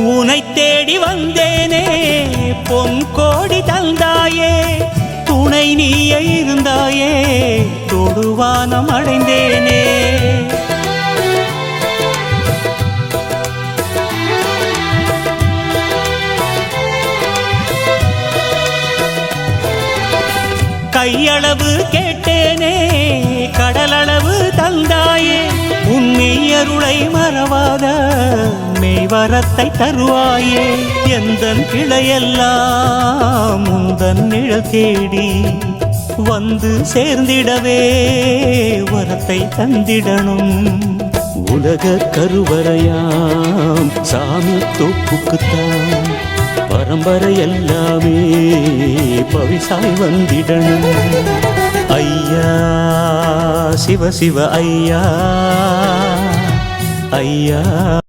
உனை தேடி வந்தேனே பொன் கோடி தந்தாயே துணை நீயே இருந்தாயே தொடுவானம் அடைந்தேனே கையளவு கேட்டேனே கடலளவு தந்தாயே உன்னையருளை மறவாத மெய்வரத்தை தருவாயே எந்தன் கிளையெல்லாம் முந்தன் நிழல் தேடி வந்து சேர்ந்திடவே வரத்தை தந்திடணும் உலக கருவறையாம் சாமி தோப்புக்குத்தான் பரம்பரை எல்லாமே பவிசாய் வந்திடணும் ஐயா சிவ சிவ ஐயா ஐயா